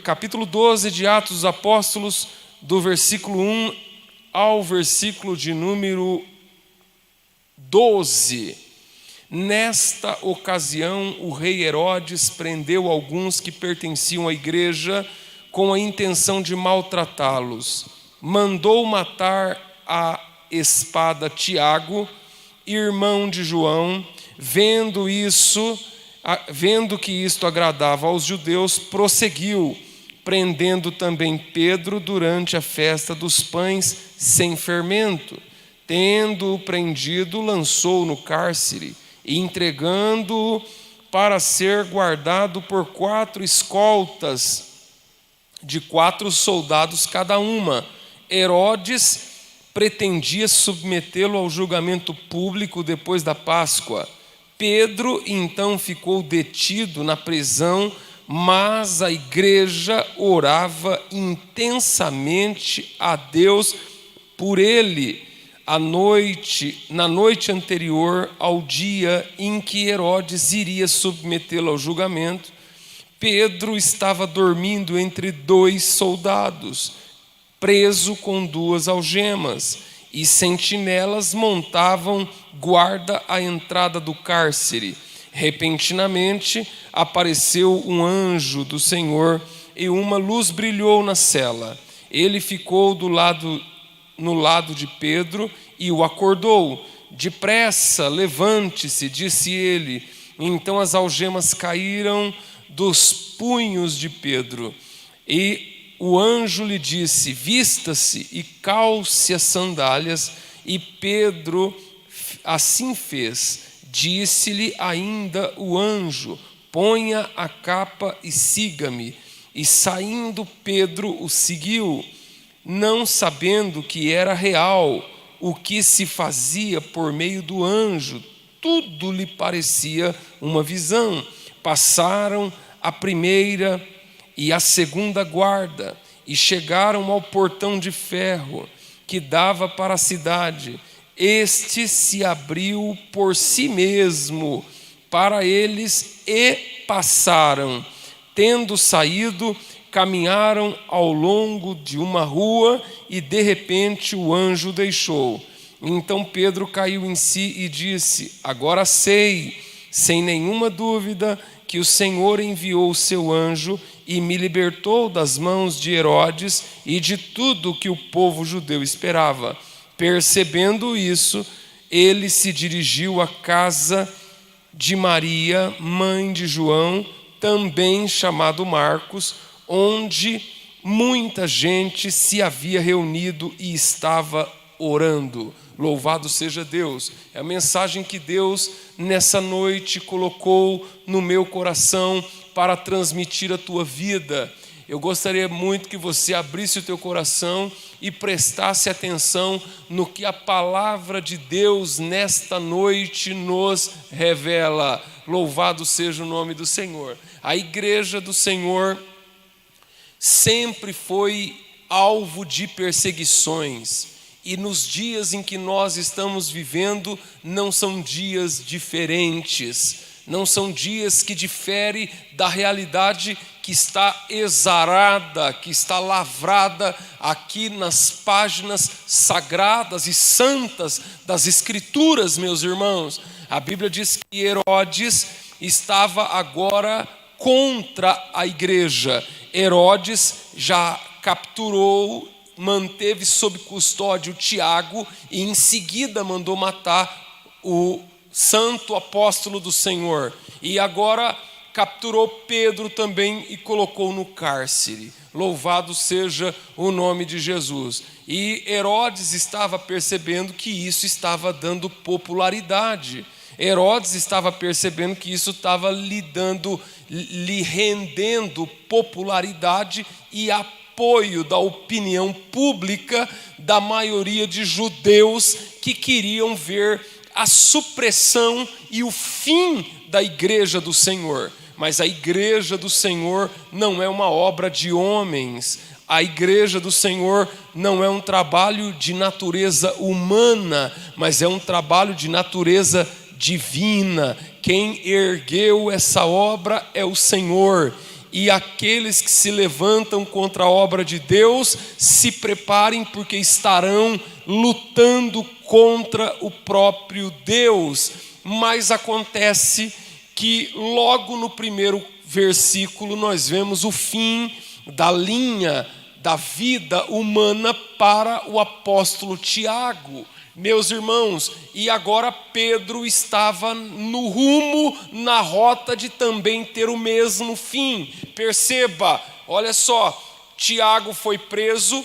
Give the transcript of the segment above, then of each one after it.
capítulo 12 de Atos dos Apóstolos, do versículo 1 ao versículo de número 12. Nesta ocasião, o rei Herodes prendeu alguns que pertenciam à igreja com a intenção de maltratá-los. Mandou matar a espada Tiago, irmão de João. Vendo que isto agradava aos judeus, prosseguiu, prendendo também Pedro durante a festa dos pães sem fermento. Tendo-o prendido, lançou-o no cárcere, e entregando-o para ser guardado por 4 escoltas de 4 soldados cada uma. Herodes pretendia submetê-lo ao julgamento público depois da Páscoa. Pedro então ficou detido na prisão, mas a igreja orava intensamente a Deus por ele. Na noite anterior ao dia em que Herodes iria submetê-lo ao julgamento, Pedro estava dormindo entre 2 soldados, preso com 2 algemas, e sentinelas montavam guarda à entrada do cárcere. Repentinamente apareceu um anjo do Senhor e uma luz brilhou na cela. Ele ficou no lado de Pedro e o acordou. Depressa, levante-se, disse ele. Então as algemas caíram dos punhos de Pedro. E o anjo lhe disse: vista-se e calce as sandálias. E Pedro assim fez. Disse-lhe ainda o anjo: ponha a capa e siga-me. E saindo Pedro o seguiu, não sabendo que era real o que se fazia por meio do anjo. Tudo lhe parecia uma visão. Passaram a primeira e a segunda guarda, e chegaram ao portão de ferro que dava para a cidade. Este se abriu por si mesmo para eles e passaram. Tendo saído, caminharam ao longo de uma rua e de repente o anjo deixou. Então Pedro caiu em si e disse: agora sei, sem nenhuma dúvida, que o Senhor enviou o seu anjo e me libertou das mãos de Herodes e de tudo o que o povo judeu esperava. Percebendo isso, ele se dirigiu à casa de Maria, mãe de João, também chamado Marcos, onde muita gente se havia reunido e estava orando. Louvado seja Deus. É a mensagem que Deus nessa noite colocou no meu coração para transmitir a tua vida. Eu gostaria muito que você abrisse o teu coração e prestasse atenção no que a palavra de Deus nesta noite nos revela. Louvado seja o nome do Senhor. A igreja do Senhor sempre foi alvo de perseguições. E nos dias em que nós estamos vivendo, não são dias diferentes, não são dias que diferem da realidade que está exarada, que está lavrada aqui nas páginas sagradas e santas das Escrituras, meus irmãos. A Bíblia diz que Herodes estava agora contra a igreja. Herodes já capturou, manteve sob custódia o Tiago e em seguida mandou matar o santo apóstolo do Senhor. E agora capturou Pedro também e colocou no cárcere. Louvado seja o nome de Jesus. E Herodes estava percebendo que isso estava dando popularidade. Herodes estava percebendo que isso estava lhe rendendo popularidade e apoio da opinião pública da maioria de judeus que queriam ver a supressão e o fim da igreja do Senhor. Mas a igreja do Senhor não é uma obra de homens. A igreja do Senhor não é um trabalho de natureza humana, mas é um trabalho de natureza divina. Quem ergueu essa obra é o Senhor. e aqueles que se levantam contra a obra de Deus se preparem, porque estarão lutando contra o próprio Deus. Mas acontece que logo no primeiro versículo nós vemos o fim da linha da vida humana para o apóstolo Tiago. Meus irmãos, e agora Pedro estava no rumo, na rota de também ter o mesmo fim. Perceba, olha só, Tiago foi preso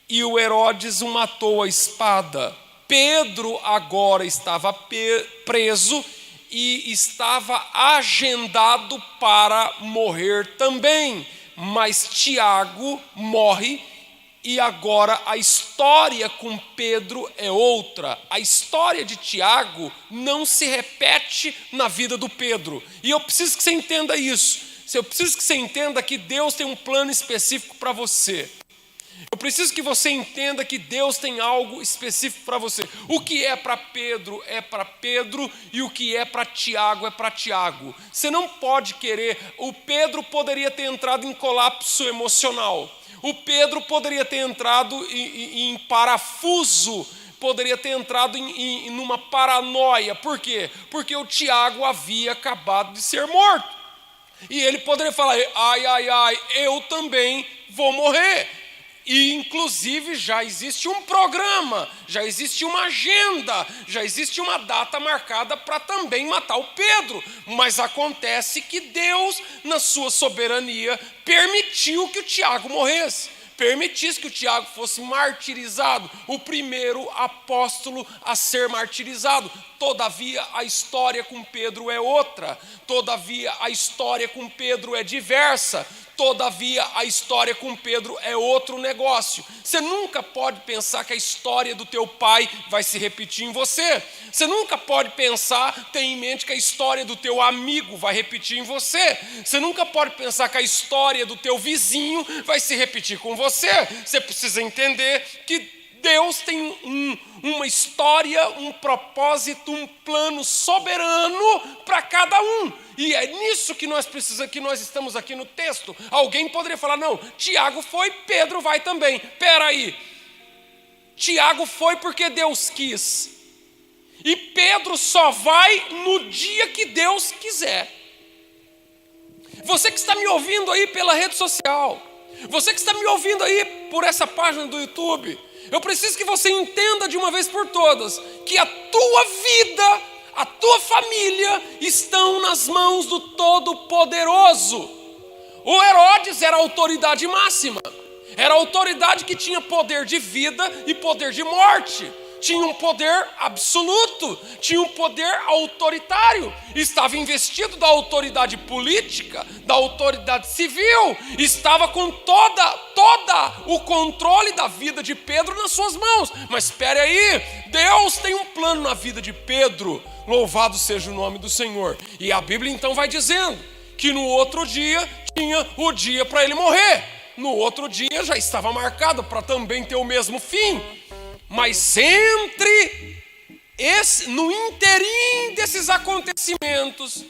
e o Herodes o matou à espada. Pedro agora estava preso e estava agendado para morrer também. Mas Tiago morre e agora a história com Pedro é outra. A história de Tiago não se repete na vida do Pedro. E eu preciso que você entenda isso. Eu preciso que você entenda que Deus tem um plano específico para você. Eu preciso que você entenda que Deus tem algo específico para você. O que é para Pedro é para Pedro, e o que é para Tiago é para Tiago. Você não pode querer. O Pedro poderia ter entrado em colapso emocional. O Pedro poderia ter entrado em parafuso, poderia ter entrado numa paranoia. Por quê? Porque o Tiago havia acabado de ser morto. E ele poderia falar, ai, eu também vou morrer. E inclusive já existe um programa, já existe uma agenda, já existe uma data marcada para também matar o Pedro. Mas acontece que Deus, na sua soberania, permitiu que o Tiago morresse, permitisse que o Tiago fosse martirizado, o primeiro apóstolo a ser martirizado. Todavia a história com Pedro é outra, todavia a história com Pedro é diversa, todavia a história com Pedro é outro negócio. Você nunca pode pensar que a história do teu pai vai se repetir em você. Você nunca pode pensar, ter em mente que a história do teu amigo vai repetir em você. Você nunca pode pensar que a história do teu vizinho vai se repetir com você. Você precisa entender que Deus tem uma história, um propósito, um plano soberano para cada um. E é nisso que nós precisamos, que nós estamos aqui no texto. Alguém poderia falar, não, Tiago foi, Pedro vai também. Espera aí, Tiago foi porque Deus quis. E Pedro só vai no dia que Deus quiser. Você que está me ouvindo aí pela rede social, você que está me ouvindo aí por essa página do YouTube, eu preciso que você entenda de uma vez por todas que a tua vida, a tua família estão nas mãos do Todo-Poderoso. O Herodes era a autoridade máxima, era a autoridade que tinha poder de vida e poder de morte. Tinha um poder absoluto, tinha um poder autoritário, estava investido da autoridade política, da autoridade civil, estava com toda o controle da vida de Pedro nas suas mãos. Mas espere aí, Deus tem um plano na vida de Pedro, louvado seja o nome do Senhor. E a Bíblia então vai dizendo que no outro dia tinha o dia para ele morrer, no outro dia já estava marcado para também ter o mesmo fim. Mas no interim desses acontecimentos,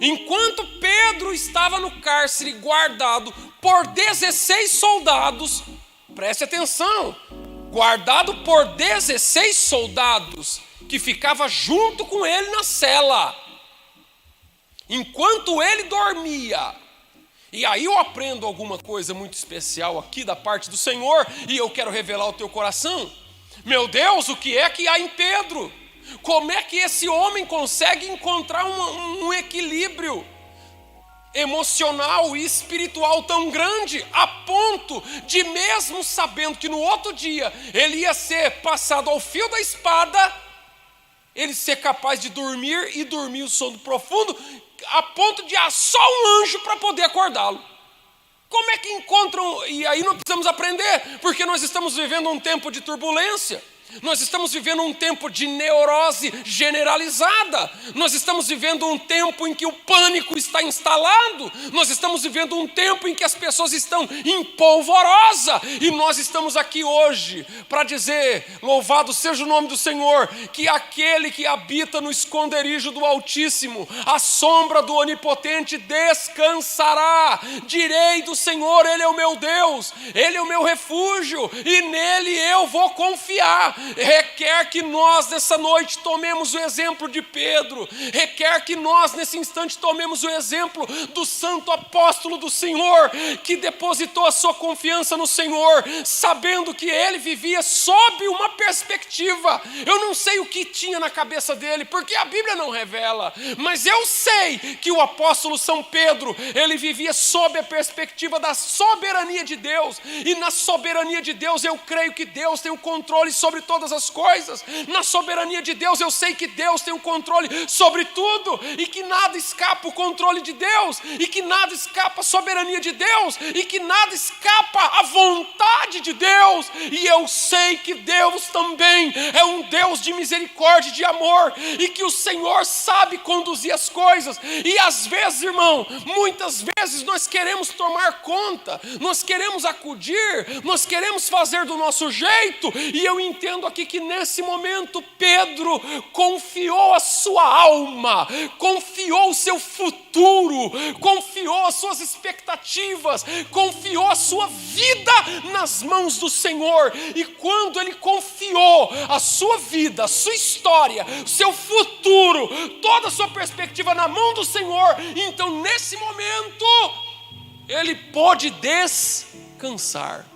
enquanto Pedro estava no cárcere guardado por 16 soldados, preste atenção, guardado por 16 soldados que ficava junto com ele na cela, enquanto ele dormia. E aí eu aprendo alguma coisa muito especial aqui da parte do Senhor, e eu quero revelar ao teu coração. Meu Deus, o que é que há em Pedro? Como é que esse homem consegue encontrar um equilíbrio emocional e espiritual tão grande, a ponto de, mesmo sabendo que no outro dia ele ia ser passado ao fio da espada, ele ser capaz de dormir e dormir o sono profundo, a ponto de há só um anjo para poder acordá-lo? Como é que encontram? E aí nós precisamos aprender, porque nós estamos vivendo um tempo de turbulência. Nós estamos vivendo um tempo de neurose generalizada. Nós estamos vivendo um tempo em que o pânico está instalado. Nós estamos vivendo um tempo em que as pessoas estão em polvorosa. E nós estamos aqui hoje para dizer, louvado seja o nome do Senhor, que aquele que habita no esconderijo do Altíssimo, à sombra do Onipotente, descansará. Direi do Senhor, Ele é o meu Deus, Ele é o meu refúgio, e nele eu vou confiar. Requer que nós nessa noite tomemos o exemplo de Pedro, requer que nós nesse instante tomemos o exemplo do santo apóstolo do Senhor, que depositou a sua confiança no Senhor, sabendo que ele vivia sob uma perspectiva. Eu não sei o que tinha na cabeça dele, porque a Bíblia não revela, mas eu sei que o apóstolo São Pedro, ele vivia sob a perspectiva da soberania de Deus, e na soberania de Deus eu creio que Deus tem o controle sobre todas as coisas. Na soberania de Deus eu sei que Deus tem o controle sobre tudo, e que nada escapa o controle de Deus, e que nada escapa a soberania de Deus, e que nada escapa a vontade de Deus. E eu sei que Deus também é um Deus de misericórdia e de amor, e que o Senhor sabe conduzir as coisas. E às vezes, irmão, muitas vezes nós queremos tomar conta, nós queremos acudir, nós queremos fazer do nosso jeito. E eu entendo aqui que nesse momento Pedro confiou a sua alma, confiou o seu futuro, confiou as suas expectativas, confiou a sua vida nas mãos do Senhor. E quando ele confiou a sua vida, a sua história, o seu futuro, toda a sua perspectiva na mão do Senhor, então nesse momento ele pôde descansar.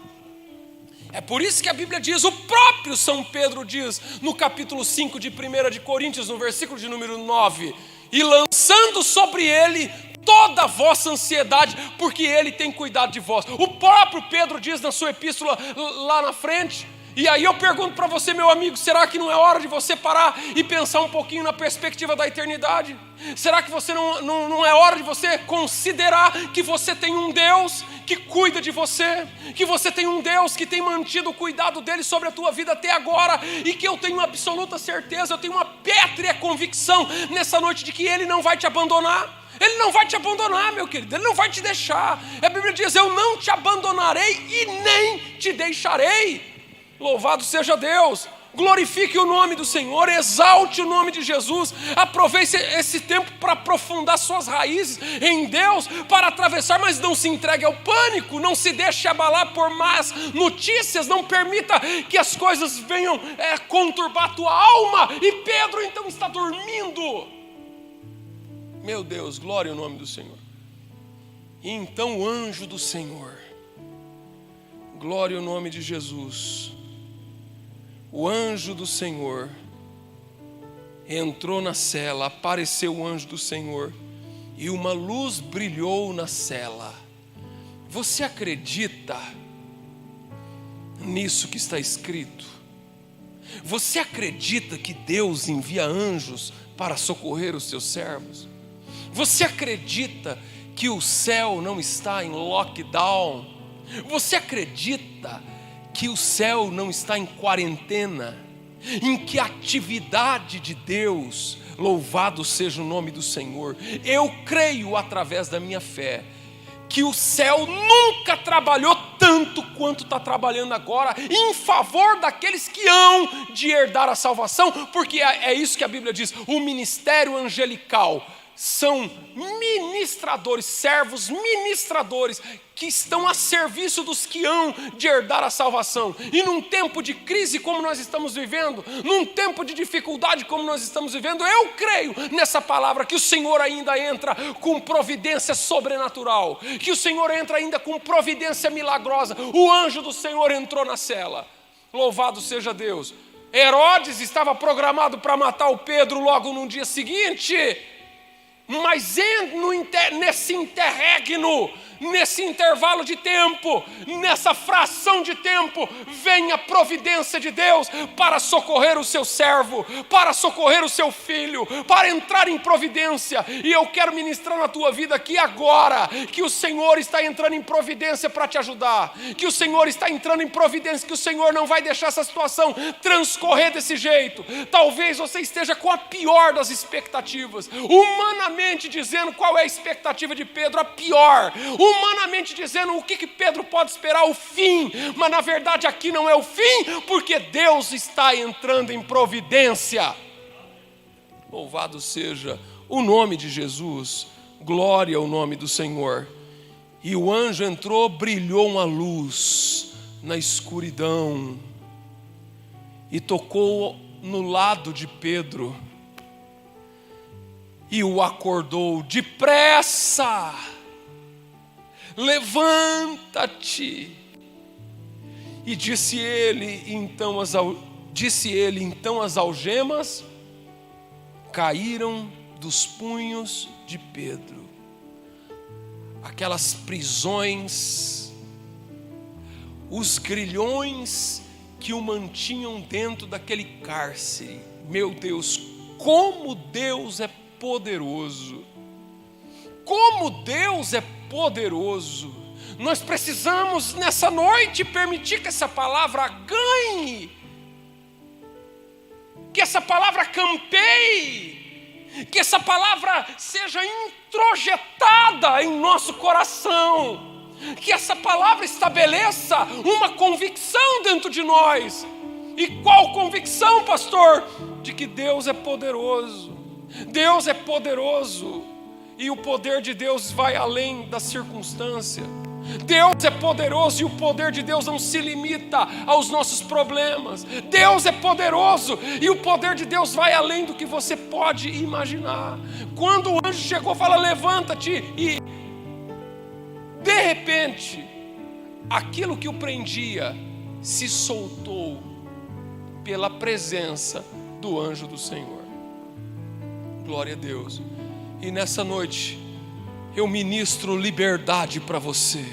É por isso que a Bíblia diz, o próprio São Pedro diz, no capítulo 5 de 1 de Coríntios, no versículo de número 9, e lançando sobre ele toda a vossa ansiedade, porque ele tem cuidado de vós. O próprio Pedro diz na sua epístola lá na frente. E aí eu pergunto para você, meu amigo, será que não é hora de você parar e pensar um pouquinho na perspectiva da eternidade? Será que você não é hora de você considerar que você tem um Deus que cuida de você, que você tem um Deus que tem mantido o cuidado dele sobre a tua vida até agora, e que eu tenho absoluta certeza, eu tenho uma pétrea convicção nessa noite de que ele não vai te abandonar? Ele não vai te abandonar, meu querido, ele não vai te deixar. A Bíblia diz, eu não te abandonarei e nem te deixarei. Louvado seja Deus, glorifique o nome do Senhor, exalte o nome de Jesus, aproveite esse tempo para aprofundar suas raízes em Deus, para atravessar, mas não se entregue ao pânico, não se deixe abalar por más notícias, não permita que as coisas venham conturbar a tua alma. E Pedro então está dormindo. Meu Deus, glória ao nome do Senhor. E então o anjo do Senhor, glória ao nome de Jesus, o anjo do Senhor entrou na cela, apareceu o anjo do Senhor e uma luz brilhou na cela. Você acredita nisso que está escrito? Você acredita que Deus envia anjos para socorrer os seus servos? Você acredita que o céu não está em lockdown? Você acredita que o céu não está em quarentena? Em que a atividade de Deus, louvado seja o nome do Senhor, eu creio através da minha fé, que o céu nunca trabalhou tanto quanto está trabalhando agora em favor daqueles que hão de herdar a salvação, porque é isso que a Bíblia diz, o ministério angelical são ministradores, servos ministradores, que estão a serviço dos que hão de herdar a salvação. E num tempo de crise como nós estamos vivendo, num tempo de dificuldade como nós estamos vivendo, eu creio nessa palavra que o Senhor ainda entra com providência sobrenatural, que o Senhor entra ainda com providência milagrosa. O anjo do Senhor entrou na cela, louvado seja Deus. Herodes estava programado para matar o Pedro logo no dia seguinte, mas nesse interregno nesse intervalo de tempo, nessa fração de tempo, vem a providência de Deus para socorrer o seu servo, para socorrer o seu filho, para entrar em providência. E eu quero ministrar na tua vida aqui agora, que o Senhor está entrando em providência para te ajudar, que o Senhor está entrando em providência, que o Senhor não vai deixar essa situação transcorrer desse jeito. Talvez você esteja com a pior das expectativas, humanamente dizendo, qual é a expectativa de Pedro? A pior, humanamente dizendo, o que Pedro pode esperar? O fim. Mas na verdade aqui não é o fim, porque Deus está entrando em providência. Louvado seja o nome de Jesus, glória ao nome do Senhor. E o anjo entrou, brilhou uma luz na escuridão e tocou no lado de Pedro e o acordou: depressa, levanta-te. E disse ele, então as algemas caíram dos punhos de Pedro. Aquelas prisões, os grilhões que o mantinham dentro daquele cárcere. Meu Deus, como Deus é poderoso! Como Deus é poderoso! Nós precisamos nessa noite permitir que essa palavra ganhe, que essa palavra campeie, que essa palavra seja introjetada em nosso coração, que essa palavra estabeleça uma convicção dentro de nós. E qual convicção, pastor? De que Deus é poderoso. Deus é poderoso e o poder de Deus vai além da circunstância. Deus é poderoso e o poder de Deus não se limita aos nossos problemas. Deus é poderoso e o poder de Deus vai além do que você pode imaginar. Quando o anjo chegou, fala: levanta-te, e de repente aquilo que o prendia se soltou pela presença do anjo do Senhor. Glória a Deus. E nessa noite eu ministro liberdade para você.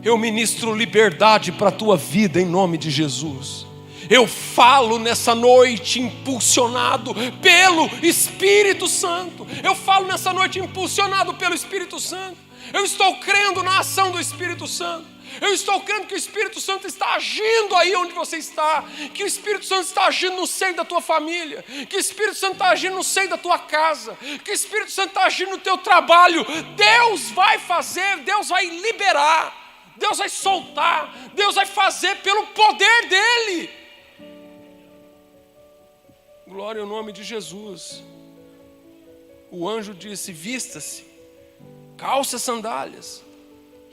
Eu ministro liberdade para a tua vida em nome de Jesus. Eu falo nessa noite impulsionado pelo Espírito Santo. Eu falo nessa noite impulsionado pelo Espírito Santo. Eu estou crendo na ação do Espírito Santo. Eu estou crendo que o Espírito Santo está agindo aí onde você está, que o Espírito Santo está agindo no seio da tua família, que o Espírito Santo está agindo no seio da tua casa, que o Espírito Santo está agindo no teu trabalho. Deus vai fazer, Deus vai liberar, Deus vai soltar, Deus vai fazer pelo poder dEle. Glória ao nome de Jesus. O anjo disse: vista-se, calça as sandálias.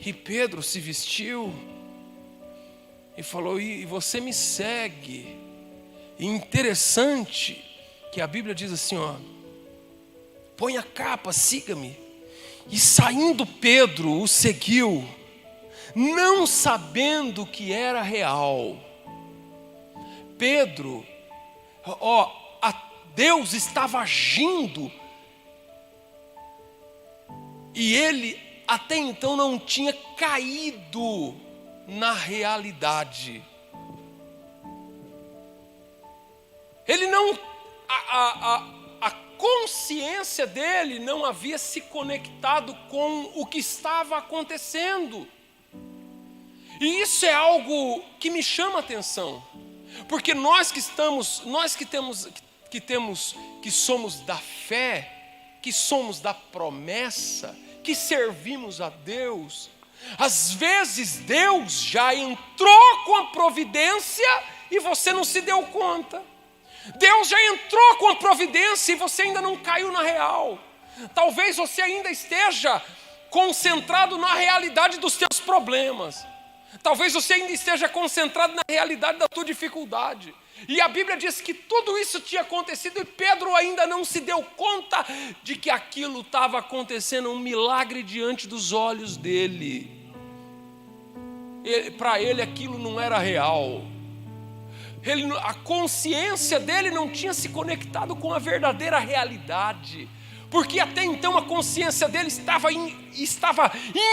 E Pedro se vestiu e falou: e você me segue. E interessante que a Bíblia diz assim, ó: põe a capa, siga-me. E saindo Pedro o seguiu, não sabendo que era real. Pedro, Deus estava agindo e ele até então não tinha caído na realidade. Ele não, a consciência dele não havia se conectado com o que estava acontecendo. E isso é algo que me chama a atenção, porque nós que somos da fé, que somos da promessa, que servimos a Deus, às vezes Deus já entrou com a providência e você não se deu conta. Deus já entrou com a providência e você ainda não caiu na real. Talvez você ainda esteja concentrado na realidade dos teus problemas. Talvez você ainda esteja concentrado na realidade da tua dificuldade. E a Bíblia diz que tudo isso tinha acontecido e Pedro ainda não se deu conta de que aquilo estava acontecendo, um milagre diante dos olhos dele. Para ele aquilo não era real. A consciência dele não tinha se conectado com a verdadeira realidade. porque até então a consciência dele estava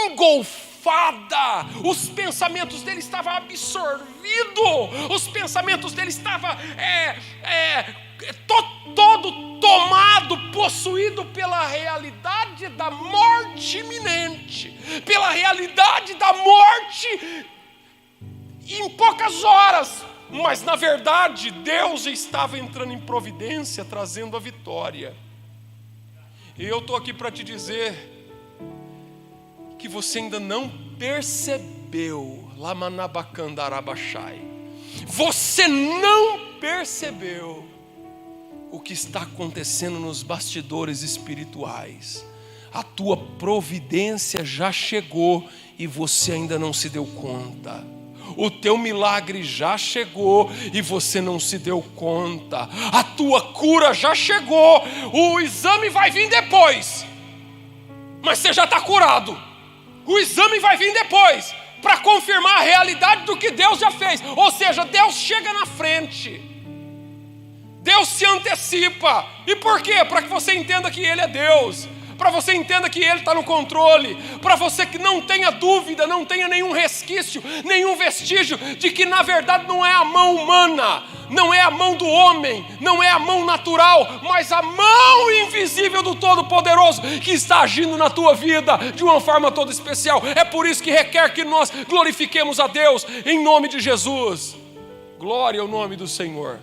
engolfada, os pensamentos dele estavam absorvidos, os pensamentos dele estavam todo tomado, possuído pela realidade da morte iminente, pela realidade da morte em poucas horas. Mas na verdade Deus estava entrando em providência, trazendo a vitória. E eu estou aqui para te dizer que você ainda não percebeu, você não percebeu o que está acontecendo nos bastidores espirituais. A tua providência já chegou e você ainda não se deu conta. O teu milagre já chegou e você não se deu conta. A tua cura já chegou. O exame vai vir depois, mas você já está curado. O exame vai vir depois para confirmar a realidade do que Deus já fez. Ou seja, Deus chega na frente, Deus se antecipa. E por quê? Para que você entenda que Ele é Deus, para você entenda que Ele está no controle, para você que não tenha dúvida, não tenha nenhum resquício, nenhum vestígio de que na verdade não é a mão humana, não é a mão do homem, não é a mão natural, mas a mão invisível do Todo-Poderoso que está agindo na tua vida de uma forma toda especial. É por isso que requer que nós glorifiquemos a Deus em nome de Jesus. Glória ao nome do Senhor.